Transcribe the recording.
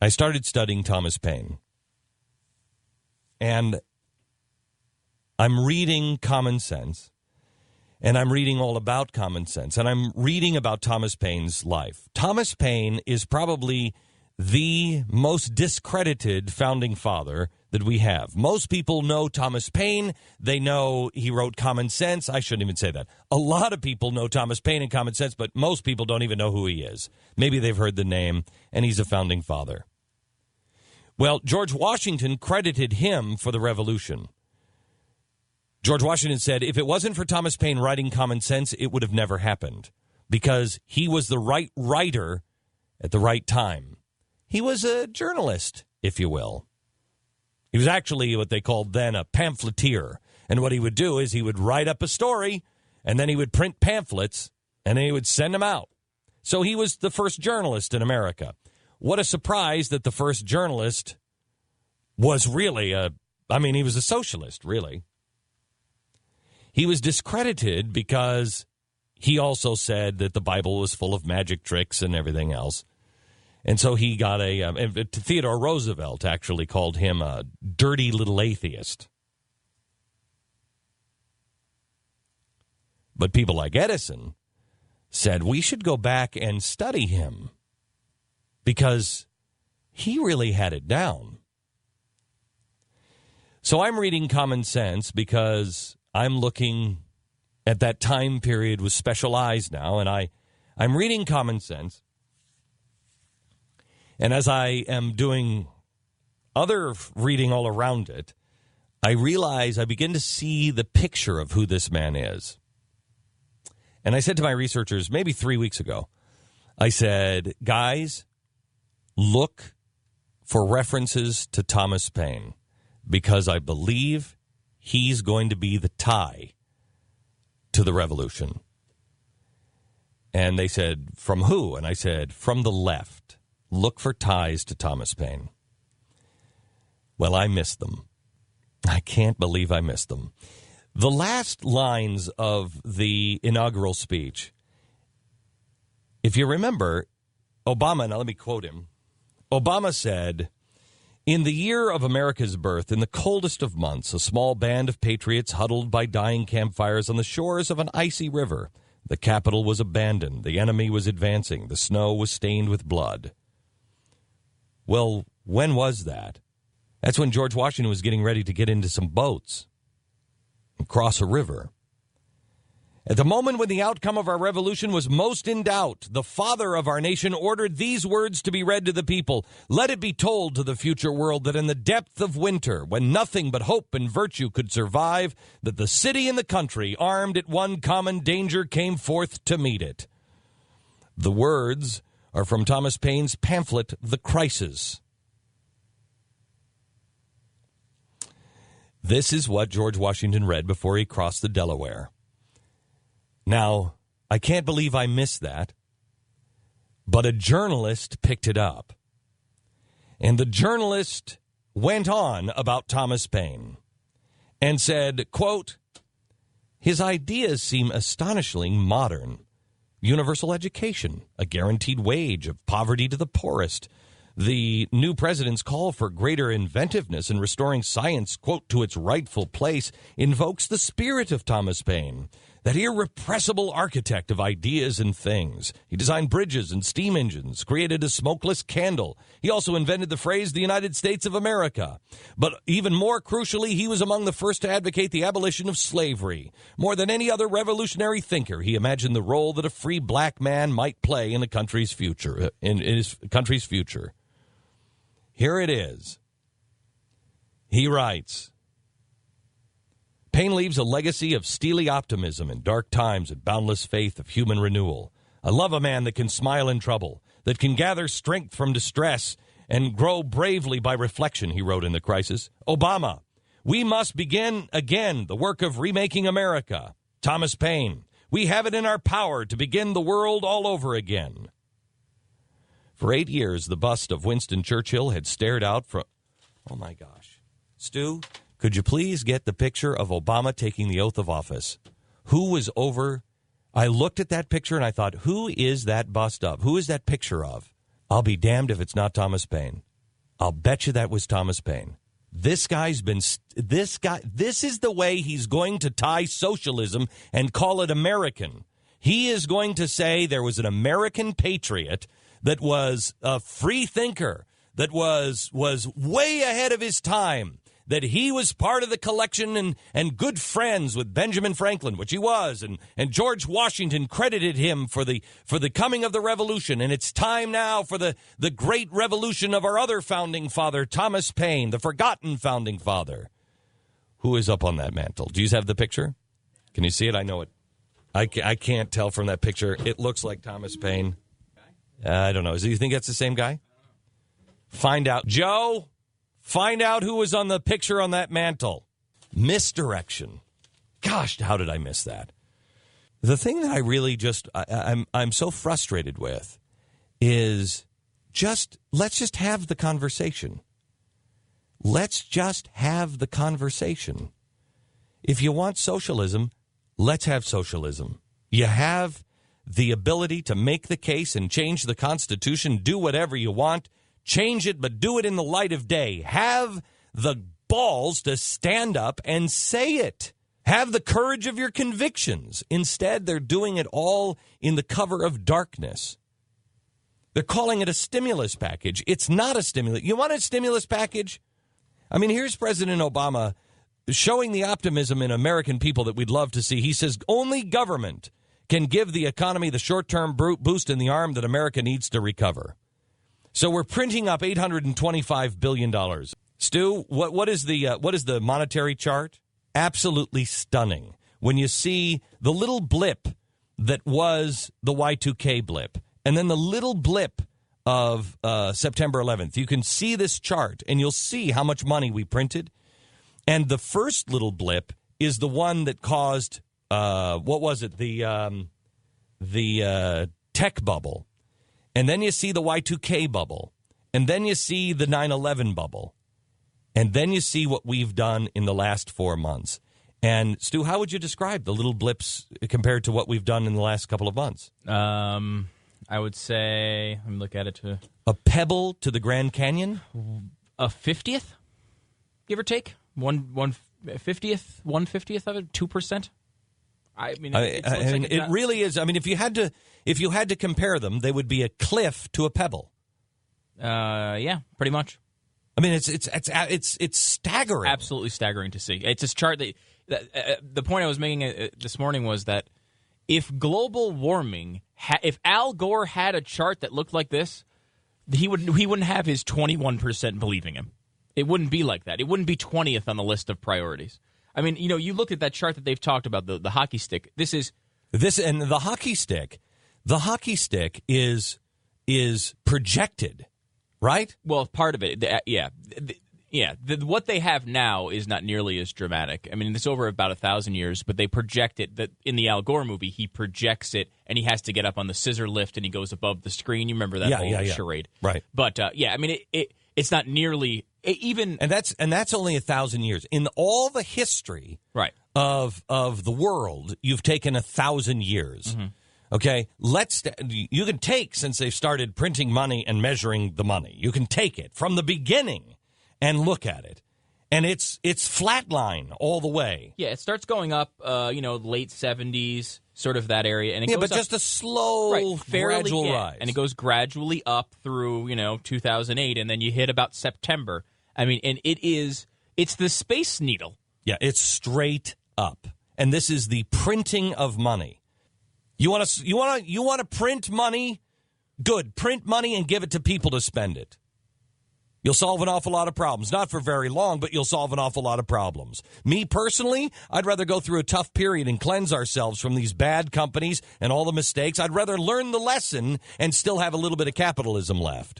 I started studying Thomas Paine. And I'm reading Common Sense. And I'm reading all about common sense. And I'm reading about Thomas Paine's life. Thomas Paine is probably the most discredited founding father that we have. Most people know Thomas Paine. They know he wrote Common Sense. I shouldn't even say that. A lot of people know Thomas Paine and Common Sense, but most people don't even know who he is. Maybe they've heard the name, and he's a founding father. Well, George Washington credited him for the Revolution. George Washington said, if it wasn't for Thomas Paine writing Common Sense, it would have never happened, because he was the right writer at the right time. He was a journalist, if you will. He was actually what they called then a pamphleteer. And what he would do is he would write up a story, and then he would print pamphlets, and then he would send them out. So he was the first journalist in America. What a surprise that the first journalist was really he was a socialist, really. He was discredited because he also said that the Bible was full of magic tricks and everything else. And so he got Theodore Roosevelt actually called him a dirty little atheist. But people like Edison said we should go back and study him because he really had it down. So I'm reading Common Sense because I'm looking at that time period with special eyes now, and I'm reading Common Sense. And as I am doing other reading all around it, I begin to see the picture of who this man is. And I said to my researchers maybe 3 weeks ago, I said, guys, look for references to Thomas Paine, because I believe he's going to be the tie to the revolution. And they said, from who? And I said, from the left. Look for ties to Thomas Paine. Well, I missed them. I can't believe I missed them. The last lines of the inaugural speech, if you remember, Obama, now let me quote him. Obama said, in the year of America's birth, in the coldest of months, a small band of patriots huddled by dying campfires on the shores of an icy river. The capital was abandoned. The enemy was advancing. The snow was stained with blood. Well, when was that? That's when George Washington was getting ready to get into some boats and cross a river. At the moment when the outcome of our revolution was most in doubt, the father of our nation ordered these words to be read to the people. Let it be told to the future world that in the depth of winter, when nothing but hope and virtue could survive, that the city and the country, armed at one common danger, came forth to meet it. The words are from Thomas Paine's pamphlet, The Crisis. This is what George Washington read before he crossed the Delaware. Now, I can't believe I missed that, but a journalist picked it up. And the journalist went on about Thomas Paine and said, quote, his ideas seem astonishingly modern. Universal education, a guaranteed wage of poverty to the poorest. The new president's call for greater inventiveness in restoring science, quote, to its rightful place, invokes the spirit of Thomas Paine, that irrepressible architect of ideas and things. He designed bridges and steam engines, created a smokeless candle. He also invented the phrase, the United States of America. But even more crucially, he was among the first to advocate the abolition of slavery. More than any other revolutionary thinker, he imagined the role that a free black man might play in the country's future. Here it is. He writes, Paine leaves a legacy of steely optimism in dark times and boundless faith of human renewal. I love a man that can smile in trouble, that can gather strength from distress and grow bravely by reflection, he wrote in The Crisis. Obama, we must begin again the work of remaking America. Thomas Paine, we have it in our power to begin the world all over again. For 8 years, the bust of Winston Churchill had stared out from... Oh, my gosh. Stu, could you please get the picture of Obama taking the oath of office? Who was over? I looked at that picture and I thought, who is that bust of? Who is that picture of? I'll be damned if it's not Thomas Paine. I'll bet you that was Thomas Paine. This is the way he's going to tie socialism and call it American. He is going to say there was an American patriot that was a free thinker, that was way ahead of his time, that he was part of the collection and good friends with Benjamin Franklin, which he was, and George Washington credited him for the coming of the revolution. And it's time now for the great revolution of our other founding father, Thomas Paine, the forgotten founding father. Who is up on that mantle? Do you have the picture? Can you see it? I know it. I can't tell from that picture. It looks like Thomas Paine. I don't know. Do you think that's the same guy? Find out. Joe, find out who was on the picture on that mantle. Misdirection. Gosh, how did I miss that? The thing that I really I'm so frustrated with is let's just have the conversation. Let's just have the conversation. If you want socialism, let's have socialism. You have the ability to make the case and change the Constitution, do whatever you want, change it, but do it in the light of day. Have the balls to stand up and say it. Have the courage of your convictions. Instead, they're doing it all in the cover of darkness. They're calling it a stimulus package. It's not a stimulus. You want a stimulus package? I mean, here's President Obama showing the optimism in American people that we'd love to see. He says only government can give the economy the short-term boost in the arm that America needs to recover. So we're printing up $825 billion. Stu, what is the monetary chart? Absolutely stunning. When you see the little blip that was the Y2K blip, and then the little blip of September 11th, you can see this chart, and you'll see how much money we printed. And the first little blip is the one that caused, what was it, the tech bubble. And then you see the Y2K bubble. And then you see the 9/11 bubble. And then you see what we've done in the last 4 months. And, Stu, how would you describe the little blips compared to what we've done in the last couple of months? I would say, let me look at it. A pebble to the Grand Canyon? A 50th, give or take? 1/50th of it? 2%? I mean, it really is. I mean, if you had to compare them, they would be a cliff to a pebble. Yeah, pretty much. I mean, it's staggering. Absolutely staggering to see. It's this chart that the point I was making this morning was that if global warming, if Al Gore had a chart that looked like this, he wouldn't have his 21% believing him. It wouldn't be like that. It wouldn't be 20th on the list of priorities. I mean, you look at that chart that they've talked about, the hockey stick. This and the hockey stick. The hockey stick is projected, right? Well, part of it, what they have now is not nearly as dramatic. I mean, it's over about 1,000 years, but they project it. That in the Al Gore movie, he projects it, and he has to get up on the scissor lift, and he goes above the screen. You remember that whole charade, right? But I mean, it's not nearly even, and that's only 1,000 years in all the history, right, of the world. You've taken 1,000 years. Mm-hmm. Okay, you can take, since they've started printing money and measuring the money, you can take it from the beginning and look at it, and it's flatline all the way. Yeah, it starts going up, late 70s, sort of that area, and it goes but up, just a slow, gradual rise, and it goes gradually up through 2008, and then you hit about September. I mean, and it's the Space Needle. Yeah, it's straight up, and this is the printing of money. You want to print money? Good, print money and give it to people to spend it. You'll solve an awful lot of problems. Not for very long, but you'll solve an awful lot of problems. Me personally, I'd rather go through a tough period and cleanse ourselves from these bad companies and all the mistakes. I'd rather learn the lesson and still have a little bit of capitalism left.